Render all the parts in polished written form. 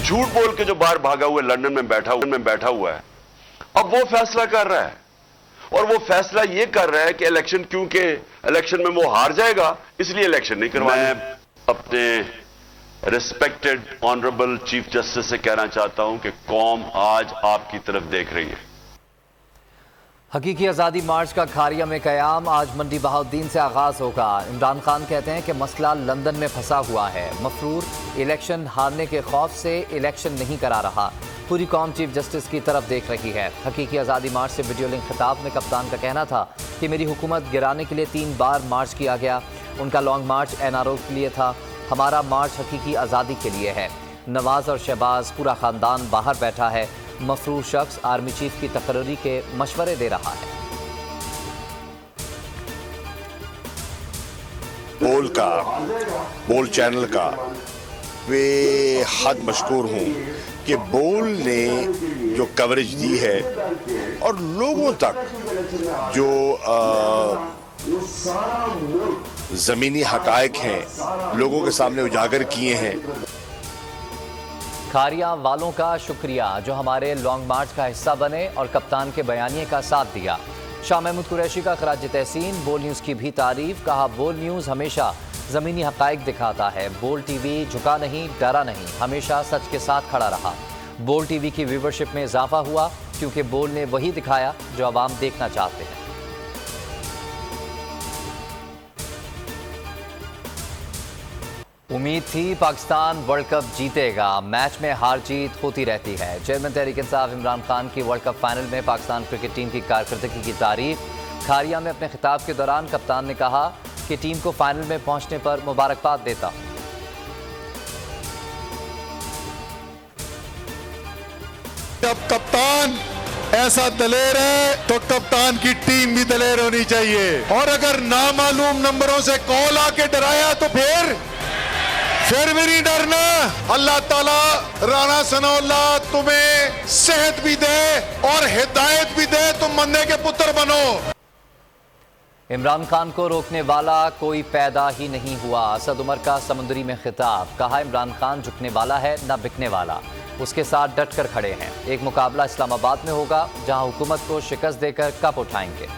झूठ बोल के जो बाहर भागा हुआ लंदन में बैठा हुआ है, अब वो फैसला कर रहा है। और वो फैसला ये कर रहा है कि इलेक्शन, क्योंकि इलेक्शन में वो हार जाएगा इसलिए इलेक्शन नहीं करवाना। मैं अपने रिस्पेक्टेड ऑनरेबल चीफ जस्टिस से कहना चाहता हूं कि कौम आज आपकी तरफ देख रही है। हकीकी आज़ादी मार्च का खारिया में क़याम आज मंडी बहाउद्दीन से आगाज होगा। इमरान खान कहते हैं कि मसला लंदन में फंसा हुआ है। मफरूर इलेक्शन हारने के खौफ से इलेक्शन नहीं करा रहा। पूरी कौम चीफ जस्टिस की तरफ देख रही है। हकीकी आज़ादी मार्च से वीडियो लिंक खिताब में कप्तान का कहना था कि मेरी हुकूमत गिराने के लिए 3 बार मार्च किया गया। उनका लॉन्ग मार्च NRO के लिए था, हमारा मार्च हकीकी आज़ादी के लिए है। नवाज और शहबाज पूरा ख़ानदान बाहर बैठा है। मफरूर शख्स आर्मी चीफ की तकर्री के मशवरे दे रहा है। बोल चैनल का बेहद मशकूर हूँ कि बोल ने जो कवरेज दी है और लोगों तक जो ज़मीनी हक़ाइक़ हैं लोगों के सामने उजागर किए हैं। खारिया वालों का शुक्रिया जो हमारे लॉन्ग मार्च का हिस्सा बने और कप्तान के बयानिए का साथ दिया। शाह महमूद कुरैशी का खराज तहसीन। बोल न्यूज़ की भी तारीफ, कहा बोल न्यूज़ हमेशा ज़मीनी हक़ाइक़ दिखाता है। बोल टीवी झुका नहीं, डरा नहीं, हमेशा सच के साथ खड़ा रहा। बोल टीवी की व्यूवरशिप में इजाफा हुआ क्योंकि बोल ने वही दिखाया जो आवाम देखना चाहते हैं। उम्मीद थी पाकिस्तान वर्ल्ड कप जीतेगा, मैच में हार जीत होती रहती है। चेयरमैन तहरीक इंसाफ इमरान खान की वर्ल्ड कप फाइनल में पाकिस्तान क्रिकेट टीम की कारकर्दगी की तारीफ। खारिया में अपने खिताब के दौरान कप्तान ने कहा कि टीम को फाइनल में पहुंचने पर मुबारकबाद देता हूं। जब कप्तान ऐसा दलेर है तो कप्तान की टीम भी दलेर होनी चाहिए। और अगर नामालूम नंबरों से कॉल आके डराया तो फिर भी नहीं डरना। अल्लाह ताला राणा सनाउल्लाह तुम्हें सेहत भी दे और हिदायत भी दे, तुम बंदे के पुत्र बनो। इमरान खान को रोकने वाला कोई पैदा ही नहीं हुआ। असद उमर का समुंदरी में खिताब, कहा इमरान खान झुकने वाला है न बिकने वाला, उसके साथ डट कर खड़े हैं। एक मुकाबला इस्लामाबाद में होगा जहां हुकूमत को शिकस्त देकर कप उठाएंगे।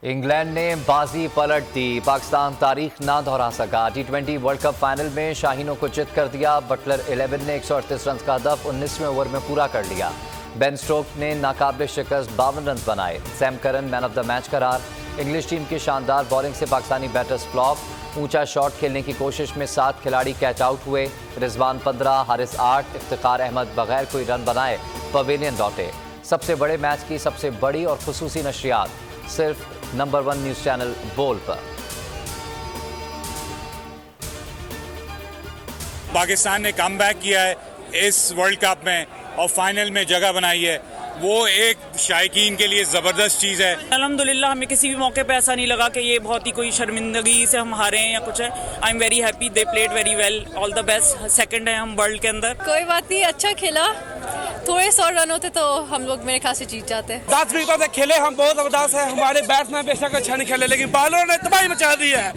इंग्लैंड ने बाजी पलट दी, पाकिस्तान तारीख ना दोहरा सका। T20 वर्ल्ड कप फाइनल में शाहीनों को चित कर दिया। बटलर 11 ने 138 रन का हदफ 19वें ओवर में पूरा कर लिया। बेन स्टोक्स ने नाकाबिले शिकस्त 52 रन बनाए। Sam Curran man of the match करार। इंग्लिश टीम की शानदार बॉलिंग से पाकिस्तानी बैटर्स फ्लॉप। ऊंचा शॉट खेलने की कोशिश में 7 खिलाड़ी कैच आउट हुए। रिजवान 15, हारिस 8, इफ्तिखार अहमद बगैर कोई रन बनाए पवेलियन लौटे। सबसे बड़े मैच की सबसे बड़ी और खुसूसी नशरियात सिर्फ नंबर 1 न्यूज़ चैनल बोल पर। पाकिस्तान ने कमबैक किया है इस वर्ल्ड कप में और फाइनल में जगह बनाई है, वो एक शायकीन के लिए ज़बरदस्त चीज़ है। अल्हम्दुलिल्लाह हमें किसी भी मौके पे ऐसा नहीं लगा कि ये बहुत ही कोई शर्मिंदगी से हम हारे हैं या कुछ है। I am very happy, they played very well, all the best. Second है हम वर्ल्ड के अंदर। कोई बात नहीं, अच्छा खेला, थोड़े 100 रन होते तो हम लोग मेरे ख्याल से जीत जाते। 10 विकेटों से खेले हम, बहुत जबरदस्त है। हमारे बैट्समैन बेशक अच्छा नहीं खेले लेकिन बॉलरों ने तबाही मचा दी है।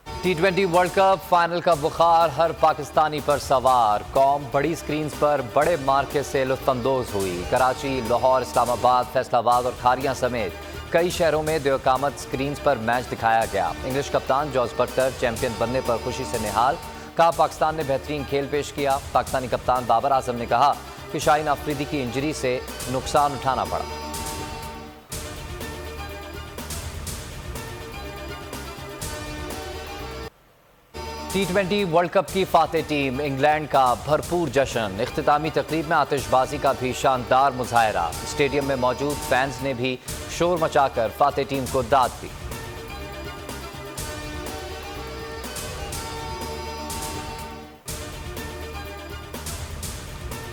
T20 वर्ल्ड कप फाइनल का बुखार हर पाकिस्तानी पर सवार। कौम बड़ी स्क्रीन पर बड़े मार्के से लुत्फानंदोज हुई। कराची, लाहौर, इस्लामाबाद, फैसलाबाद और खारिया समेत कई शहरों में देवकामत स्क्रीन पर मैच दिखाया गया। इंग्लिश कप्तान जॉर्ज बटलर चैंपियन बनने पर खुशी से निहाल, कहा पाकिस्तान ने बेहतरीन खेल पेश किया। पाकिस्तानी कप्तान बाबर आजम ने कहा कि शाहीन अफरीदी की इंजरी से नुकसान उठाना पड़ा। T20 वर्ल्ड कप की फातेह टीम इंग्लैंड का भरपूर जश्न। इख्तितामी तकरीब में आतिशबाजी का भी शानदार मुजाहरा। स्टेडियम में मौजूद फैंस ने भी शोर मचाकर फातेह टीम को दाद दी।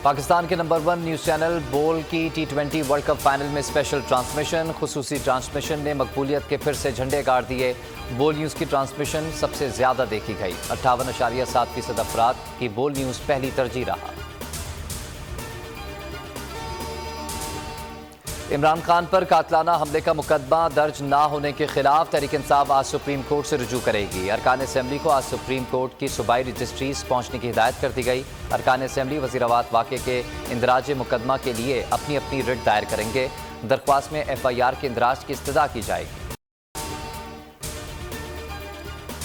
पाकिस्तान के नंबर 1 न्यूज़ चैनल बोल की T20 वर्ल्ड कप फाइनल में स्पेशल ट्रांसमिशन। खुसूसी ट्रांसमिशन ने मकबूलियत के फिर से झंडे गाड़ दिए। बोल न्यूज़ की ट्रांसमिशन सबसे ज़्यादा देखी गई। 58.7% अफराद की बोल न्यूज़ पहली तरजीह रहा। इमरान खान पर कातलाना हमले का मुकदमा दर्ज ना होने के खिलाफ तहरीक इंसाफ आज सुप्रीम कोर्ट से रुजू करेगी। अरकान असेंबली को आज सुप्रीम कोर्ट की सूबाई रजिस्ट्रीज पहुंचने की हिदायत कर दी गई। अरकान असेंबली वज़ीराबाद वाक़े के इंदराज मुकदमा के लिए अपनी अपनी रिट दायर करेंगे। दरख्वास्त में FIR के इंदराज की इस्तदा की जाएगी।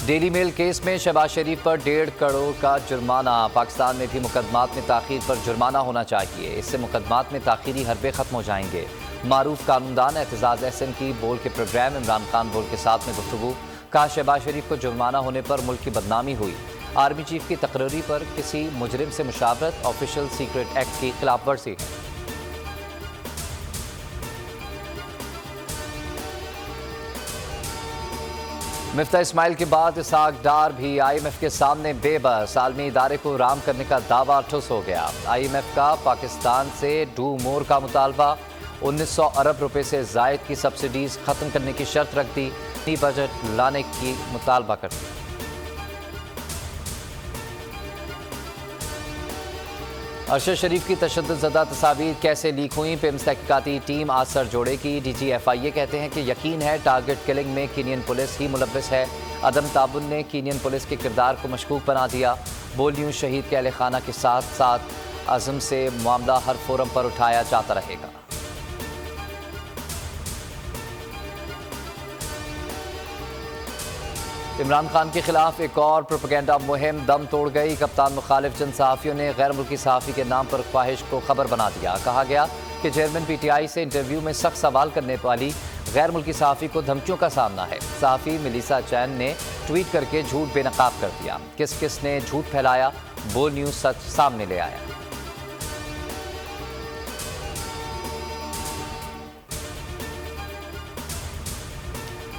डेली मेल केस में शहबाज शरीफ पर 1.5 करोड़ का जुर्माना। पाकिस्तान में भी मुकदमात में ताख़ीर पर जुर्माना होना चाहिए, इससे मुकदमात में ताख़ीरी हरबे ख़त्म हो जाएंगे। मारूफ कानूनदान एतजाज़ अहसन की बोल के प्रोग्राम इमरान खान बोल के साथ में गुफ्तगू। कहा शहबाज शरीफ को जुर्माना होने पर मुल्क की बदनामी हुई। आर्मी चीफ की तकरीरी पर किसी मुजरिम से मुशावरत ऑफिशियल सीक्रेट एक्ट की खिलाफ वर्जी है। मिफ्ता इस्माइल के बाद इसहाक डार भी IMF के सामने बेबस। आलमी इदारे को राम करने का दावा ठुस हो गया। IMF का पाकिस्तान से डू मोर का मुतालबा। 1900 अरब रुपए से जायद की सब्सिडीज खत्म करने की शर्त रख दी। नई बजट लाने की मुतालबा कर दी। अरशद शरीफ की तशद्दुद-ज़दा तस्वीर कैसे लीक हुई, पिम्स तहकीकाती टीम आज सर जोड़ेगी। DG FIA कहते हैं कि यकीन है टारगेट किलिंग में कीनियन पुलिस ही मुलव्विस है। अदम ताबुन ने कीनियन पुलिस के किरदार को मशकूक बना दिया। बोल न्यूज़ शहीद के अहले खाना के साथ साथ अज़म से मामला हर फोरम पर उठाया जाता रहेगा। इमरान खान के खिलाफ एक और प्रोपेगेंडा मुहिम दम तोड़ गई। कप्तान मुखालिफ चंद सहाफ़ियों ने गैर मुल्की सहाफ़ी के नाम पर ख्वाहिश को खबर बना दिया। कहा गया कि चेयरमैन PTI से इंटरव्यू में सख्त सवाल करने वाली गैर मुल्की सहाफ़ी को धमकियों का सामना है। सहाफ़ी मिलीसा चैन ने ट्वीट करके झूठ बेनकाब कर दिया। किस किस ने झूठ फैलाया, बोल न्यूज़ सच सामने ले आया।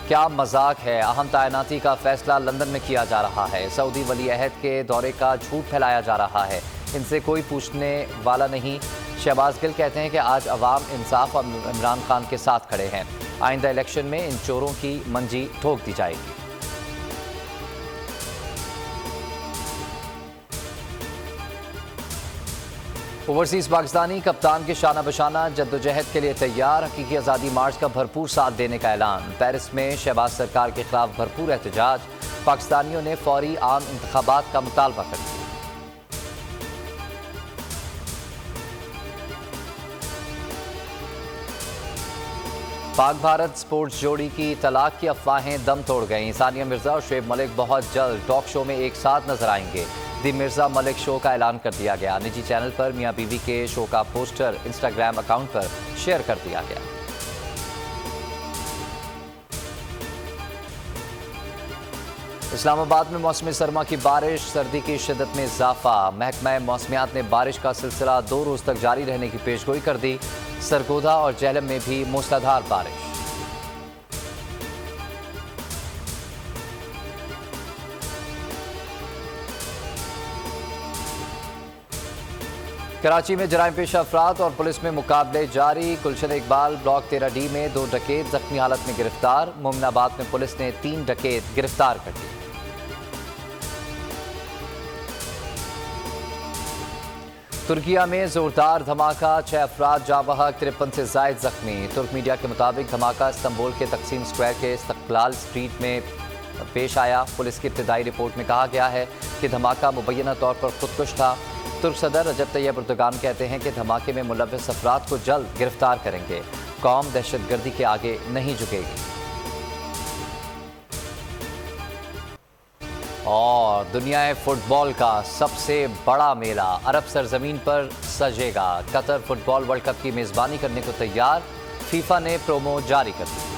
क्या मजाक है, अहम तैनाती का फैसला लंदन में किया जा रहा है। सऊदी वली अहद के दौरे का झूठ फैलाया जा रहा है, इनसे कोई पूछने वाला नहीं। शहबाज गिल कहते हैं कि आज अवाम इंसाफ और इमरान खान के साथ खड़े हैं। आइंदा इलेक्शन में इन चोरों की मंजी ठोक दी जाएगी। ओवरसीज पाकिस्तानी कप्तान के शाना बशाना जद्दोजहद के लिए तैयार। हकीकी आज़ादी मार्च का भरपूर साथ देने का ऐलान। पेरिस में शहबाज सरकार के खिलाफ भरपूर एहतजाज। पाकिस्तानियों ने फौरी आम इंतखाबात का मुतालबा कर दिया। पाक भारत स्पोर्ट्स जोड़ी की तलाक की अफवाहें दम तोड़ गईं। सानिया मिर्जा और शुएब मलिक बहुत जल्द टॉक शो में एक साथ नजर आएंगे। दी मिर्जा मलिक शो का ऐलान कर दिया गया। निजी चैनल पर मियां बीवी के शो का पोस्टर इंस्टाग्राम अकाउंट पर शेयर कर दिया गया। इस्लामाबाद में मौसमी सरमा की बारिश, सर्दी की शिद्दत में इजाफा। महकमा मौसमियात ने बारिश का सिलसिला 2 रोज तक जारी रहने की पेशगोई कर दी। सरगोधा और जेहलम में भी मूसलाधार बारिश। कराची में जराइम पेशा अफराद और पुलिस में मुकाबले जारी। गुलशन इकबाल ब्लॉक 13D में 2 डकैत जख्मी हालत में गिरफ्तार। मोमिनाबाद में पुलिस ने 3 डकैत गिरफ्तार कर लिए। तुर्किया में जोरदार धमाका, 6 अफराद जाँ बहक, 53 से जायद जख्मी। तुर्क मीडिया के मुताबिक धमाका इस्तांबुल के तकसीम स्क्वायर के इस्तकलाल स्ट्रीट में पेश आया। पुलिस की इब्तदाई रिपोर्ट में कहा गया है कि धमाका मुबैना तौर पर खुदकुश था। तुर्क सदर रजब तैयब एर्दोगान कहते हैं कि धमाके में मुलव्विस अफराद को जल्द गिरफ्तार करेंगे। कौम दहशतगर्दी के आगे नहीं झुकेगी। और दुनिया फुटबॉल का सबसे बड़ा मेला अरब सरजमीन पर सजेगा। कतर फुटबॉल वर्ल्ड कप की मेजबानी करने को तैयार। फीफा ने प्रोमो जारी कर दी।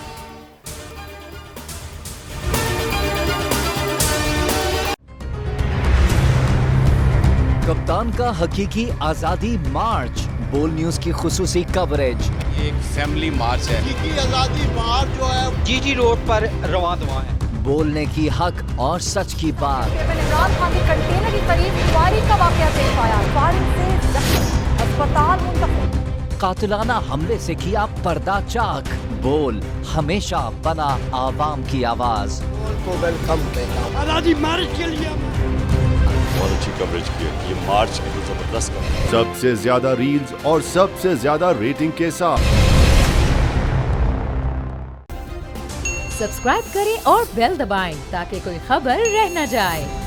कप्तान का हकीकी आजादी मार्च, बोल न्यूज की खुसूसी कवरेज। ये एक फैमिली मार्च है। हकीकी आजादी मार्च जो है GG रोड पर रवां दवा है। बोलने की हक और सच की बात। इमरान खान के कंटेनर के करीब फायरिंग का वाकया पेश आया। फायरिंग से जख्मी, अस्पताल मुंतकिल। कातिलाना हमले से किया पर्दा चाक। बोल हमेशा बना आवाम की आवाज। बोल को वेलकम कहता। आजादी मार्च के लिए बहुत अच्छी कवरेज की है। ये मार्च की तो जबरदस्त कवरेज। सबसे ज्यादा रील्स और सबसे ज्यादा रेटिंग के साथ सब्सक्राइब करें और बेल दबाएं ताकि कोई खबर रह न जाए।